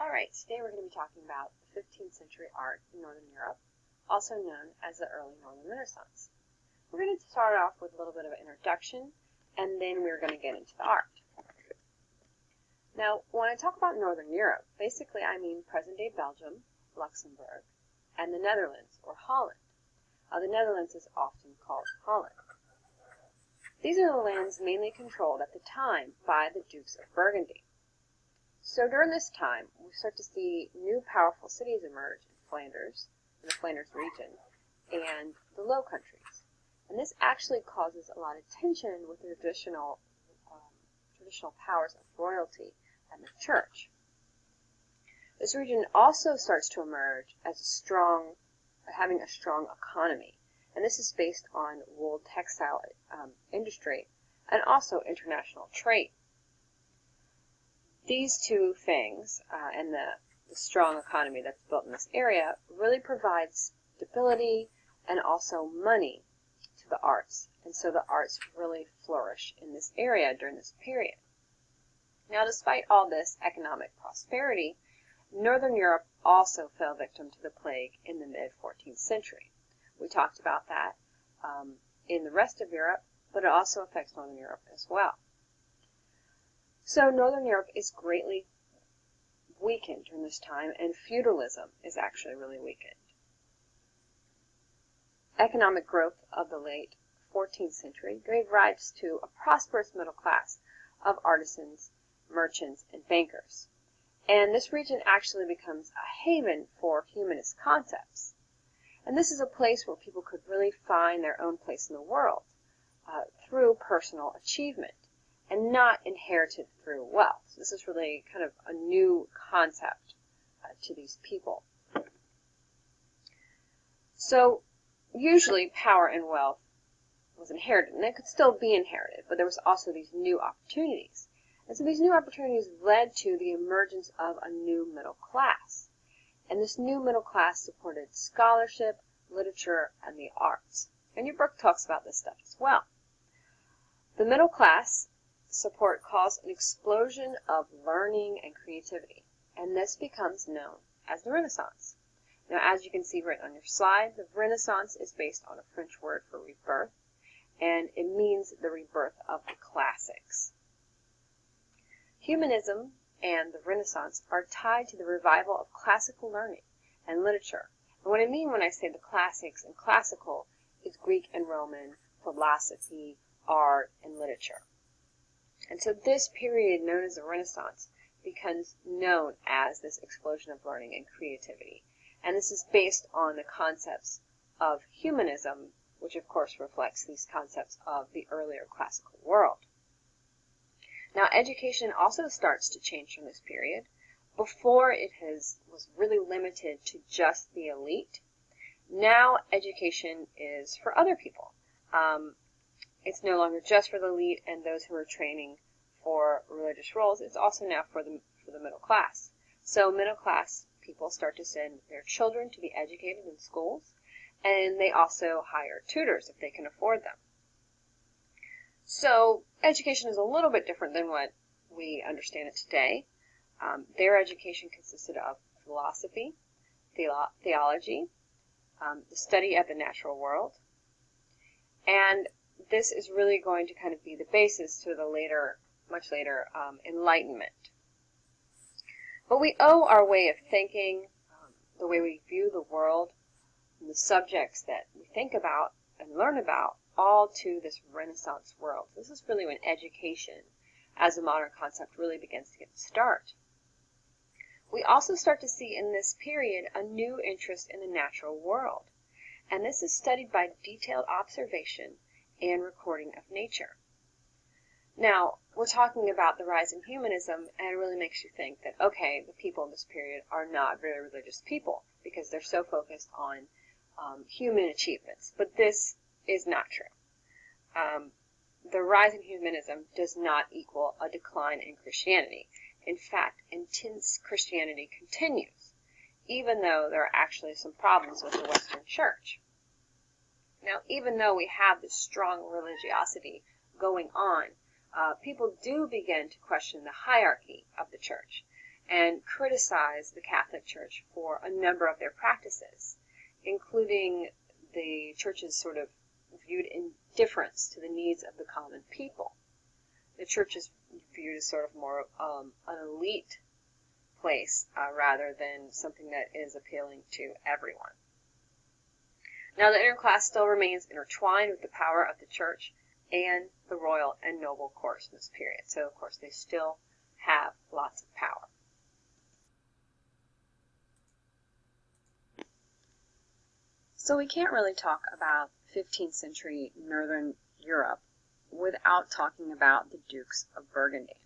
Alright, today we're going to be talking about the 15th century art in Northern Europe, also known as the early Northern Renaissance. We're going to start off with a little bit of an introduction, and then we're going to get into the art. Now, when I talk about Northern Europe, basically I mean present-day Belgium, Luxembourg, and the Netherlands, or Holland. The Netherlands is often called Holland. These are the lands mainly controlled at the time by the Dukes of Burgundy. So during this time, we start to see new powerful cities emerge in Flanders, in the Flanders region, and the Low Countries. And this actually causes a lot of tension with the traditional powers of royalty and the church. This region also starts to emerge as having a strong economy, and this is based on wool textile industry and also international trade. These two things, and the strong economy that's built in this area, really provides stability and also money to the arts. And so the arts really flourish in this area during this period. Now, despite all this economic prosperity, Northern Europe also fell victim to the plague in the mid-14th century. We talked about that in the rest of Europe, but it also affects Northern Europe as well. So Northern Europe is greatly weakened during this time, and feudalism is actually really weakened. Economic growth of the late 14th century gave rise to a prosperous middle class of artisans, merchants, and bankers. And this region actually becomes a haven for humanist concepts. And this is a place where people could really find their own place in the world through personal achievement, and not inherited through wealth. So this is really kind of a new concept to these people. So usually power and wealth was inherited, and it could still be inherited, but there was also these new opportunities. And so these new opportunities led to the emergence of a new middle class. And this new middle class supported scholarship, literature, and the arts. And your book talks about this stuff as well. The middle class support caused an explosion of learning and creativity, and this becomes known as the Renaissance. Now, as you can see right on your slide, the Renaissance is based on a French word for rebirth, and it means the rebirth of the classics. Humanism and the Renaissance are tied to the revival of classical learning and literature. And what I mean when I say the classics and classical is Greek and Roman, philosophy, art, and literature. And so this period, known as the Renaissance, becomes known as this explosion of learning and creativity. And this is based on the concepts of humanism, which of course reflects these concepts of the earlier classical world. Now, education also starts to change from this period. Before, it was really limited to just the elite. Now, education is for other people. It's no longer just for the elite and those who are training for religious roles. It's also now for the middle class. So middle class people start to send their children to be educated in schools, and they also hire tutors if they can afford them. So education is a little bit different than what we understand it today. Their education consisted of philosophy, theology, the study of the natural world, and this is really going to kind of be the basis to the much later Enlightenment. But we owe our way of thinking, the way we view the world, and the subjects that we think about and learn about, all to this Renaissance world. This is really when education as a modern concept really begins to get its start. We also start to see in this period a new interest in the natural world, and this is studied by detailed observation and recording of nature. Now, we're talking about the rise in humanism, and it really makes you think that, okay, the people in this period are not very religious people because they're so focused on human achievements. But this is not true. The rise in humanism does not equal a decline in Christianity. In fact, intense Christianity continues, even though there are actually some problems with the Western Church. Now, even though we have this strong religiosity going on, people do begin to question the hierarchy of the church. and criticized the Catholic Church for a number of their practices, including the church's sort of viewed indifference to the needs of the common people. The church is viewed as sort of more an elite place rather than something that is appealing to everyone. Now, the inner class still remains intertwined with the power of the church and the royal and noble courts in this period. So, of course, they still have lots of power. So we can't really talk about 15th century Northern Europe without talking about the Dukes of Burgundy.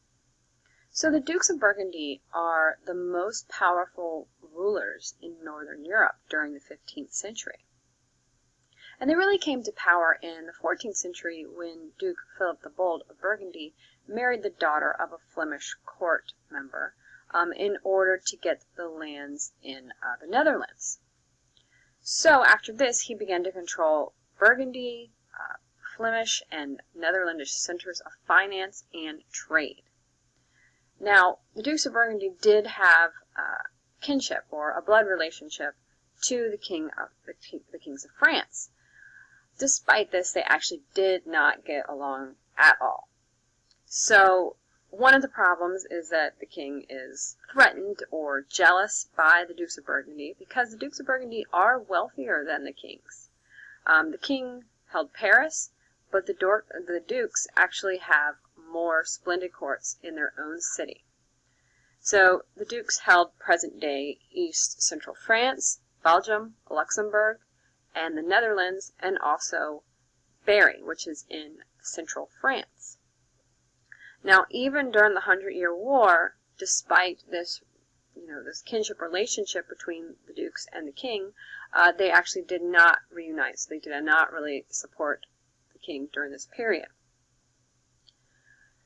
So the Dukes of Burgundy are the most powerful rulers in Northern Europe during the 15th century. And they really came to power in the 14th century when Duke Philip the Bold of Burgundy married the daughter of a Flemish court member in order to get the lands in the Netherlands. So after this, he began to control Burgundy, Flemish, and Netherlandish centers of finance and trade. Now, the Dukes of Burgundy did have kinship or a blood relationship to the kings of France. Despite this, they actually did not get along at all. So one of the problems is that the king is threatened or jealous by the Dukes of Burgundy because the Dukes of Burgundy are wealthier than the kings. The king held Paris, but the Dukes actually have more splendid courts in their own city. So the Dukes held present-day East Central France, Belgium, Luxembourg, and the Netherlands, and also Berry, which is in central France. Now, even during the 100-Year War, despite this, this kinship relationship between the dukes and the king, they actually did not reunite. So they did not really support the king during this period.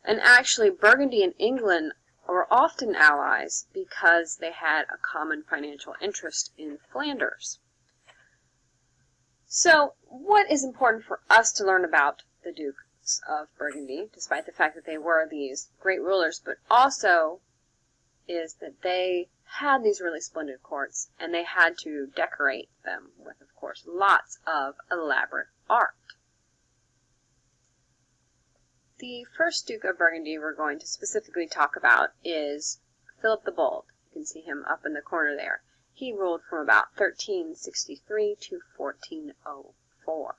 And actually, Burgundy and England were often allies because they had a common financial interest in Flanders. So, what is important for us to learn about the Dukes of Burgundy, despite the fact that they were these great rulers, but also is that they had these really splendid courts, and they had to decorate them with, of course, lots of elaborate art. The first Duke of Burgundy we're going to specifically talk about is Philip the Bold. You can see him up in the corner there. He ruled from about 1363 to 1404.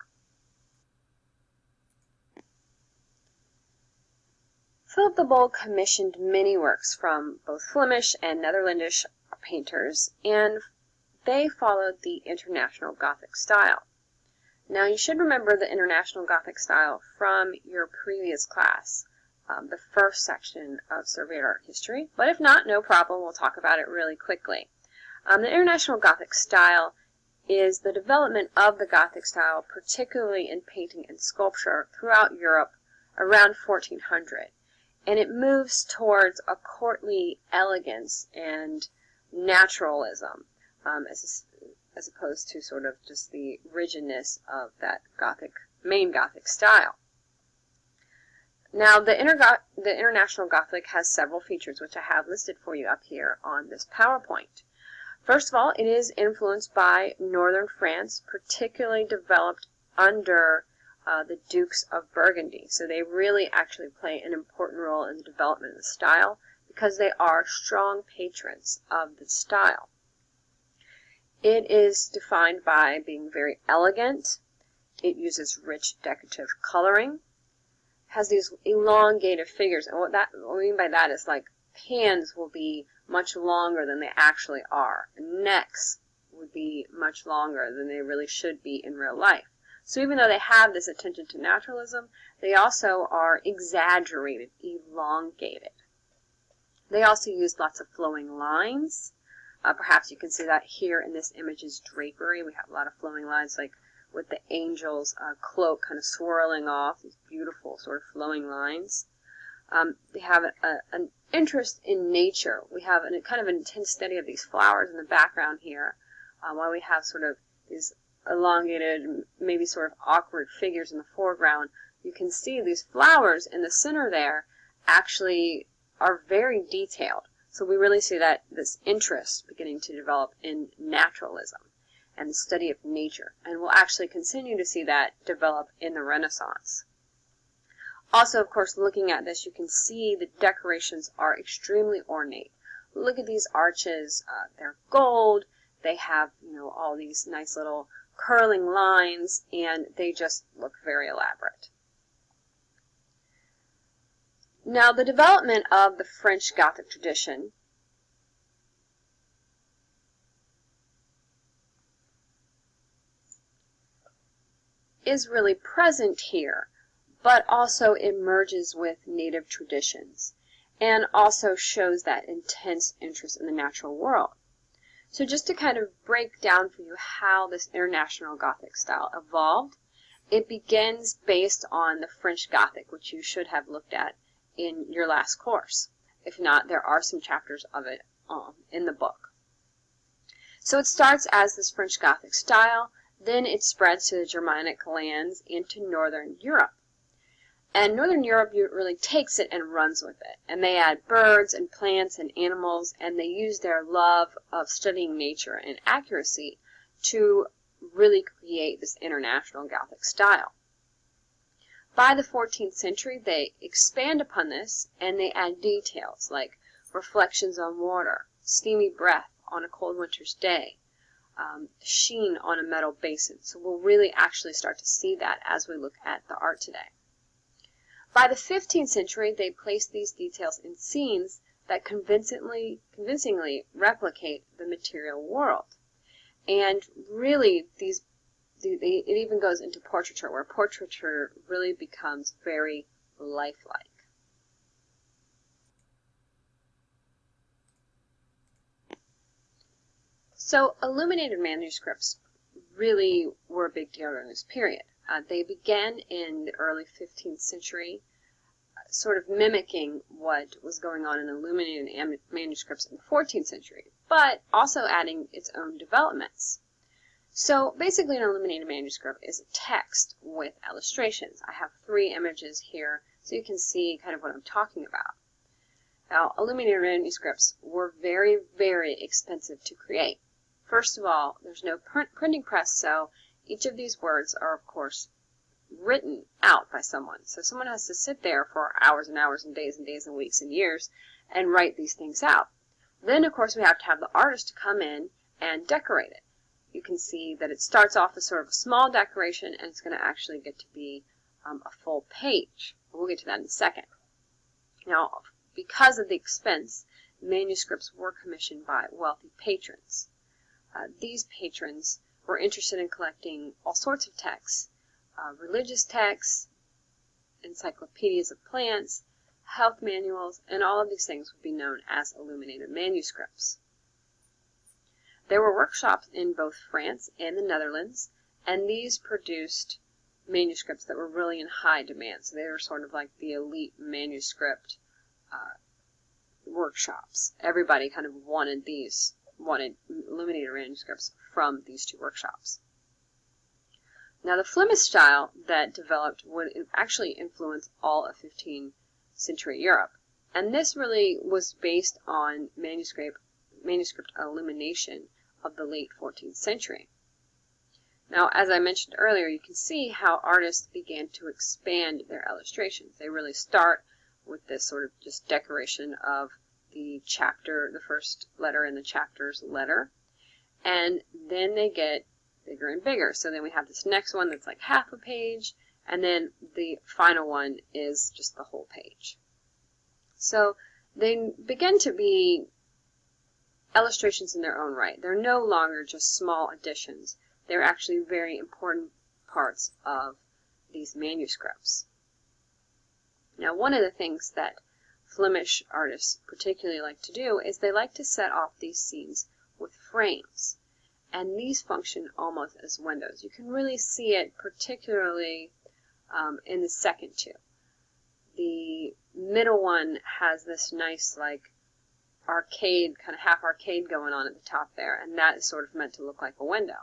Philip the Bold commissioned many works from both Flemish and Netherlandish painters, and they followed the International Gothic style. Now, you should remember the International Gothic style from your previous class, the first section of Surveyed Art History, but if not, no problem, we'll talk about it really quickly. The International Gothic style is the development of the Gothic style, particularly in painting and sculpture, throughout Europe around 1400. And it moves towards a courtly elegance and naturalism, as opposed to sort of just the rigidness of that main Gothic style. Now, the International Gothic has several features, which I have listed for you up here on this PowerPoint. First of all, it is influenced by northern France, particularly developed under the Dukes of Burgundy. So they really actually play an important role in the development of the style because they are strong patrons of the style. It is defined by being very elegant. It uses rich decorative coloring, has these elongated figures, and what we mean by that is like hands will be much longer than they actually are. Necks would be much longer than they really should be in real life. So even though they have this attention to naturalism, they also are exaggerated, elongated. They also use lots of flowing lines. Perhaps you can see that here in this image's drapery. We have a lot of flowing lines, like with the angel's cloak kind of swirling off, these beautiful sort of flowing lines. They have an interest in nature. We have a kind of an intense study of these flowers in the background here, while we have sort of these elongated, maybe sort of awkward figures in the foreground. You can see these flowers in the center there actually are very detailed. So we really see that this interest beginning to develop in naturalism and the study of nature, and we'll actually continue to see that develop in the Renaissance. Also, of course, looking at this, you can see the decorations are extremely ornate. Look at these arches. They're gold. They have, all these nice little curling lines, and they just look very elaborate. Now, the development of the French Gothic tradition is really present here, but also it merges with native traditions and also shows that intense interest in the natural world. So just to kind of break down for you how this international Gothic style evolved, it begins based on the French Gothic, which you should have looked at in your last course. If not, there are some chapters of it in the book. So it starts as this French Gothic style, then it spreads to the Germanic lands into Northern Europe. And Northern Europe really takes it and runs with it. And they add birds and plants and animals, and they use their love of studying nature and accuracy to really create this international Gothic style. By the 14th century, they expand upon this, and they add details like reflections on water, steamy breath on a cold winter's day, sheen on a metal basin. So we'll really actually start to see that as we look at the art today. By the 15th century, they placed these details in scenes that convincingly replicate the material world. And really, it even goes into portraiture, where portraiture really becomes very lifelike. So illuminated manuscripts really were a big deal during this period. They began in the early 15th century, sort of mimicking what was going on in illuminated manuscripts in the 14th century, but also adding its own developments. So basically an illuminated manuscript is a text with illustrations. I have 3 images here so you can see kind of what I'm talking about. Now, illuminated manuscripts were very, very expensive to create. First of all, there's no printing press, so each of these words are, of course, written out by someone. So someone has to sit there for hours and hours and days and weeks and years and write these things out. Then, of course, we have to have the artist to come in and decorate it. You can see that it starts off as sort of a small decoration, and it's going to actually get to be a full page. We'll get to that in a second. Now, because of the expense, manuscripts were commissioned by wealthy patrons. These patrons were interested in collecting all sorts of texts, religious texts, encyclopedias of plants, health manuals, and all of these things would be known as illuminated manuscripts. There were workshops in both France and the Netherlands, and these produced manuscripts that were really in high demand. So they were sort of like the elite manuscript workshops. Everybody kind of wanted illuminated manuscripts from these 2 workshops. Now, the Flemish style that developed would actually influence all of 15th century Europe, and this really was based on manuscript illumination of the late 14th century. Now, as I mentioned earlier, you can see how artists began to expand their illustrations. They really start with this sort of just decoration of the chapter, the first letter in the chapter's letter, and then they get bigger and bigger. So then we have this next one that's like half a page, and then the final one is just the whole page. So they begin to be illustrations in their own right. They're no longer just small additions. They're actually very important parts of these manuscripts. Now, one of the things that Flemish artists particularly like to do is they like to set off these scenes with frames. And these function almost as windows. You can really see it particularly in the second 2. The middle one has this nice like arcade, kind of half arcade going on at the top there, and that is sort of meant to look like a window.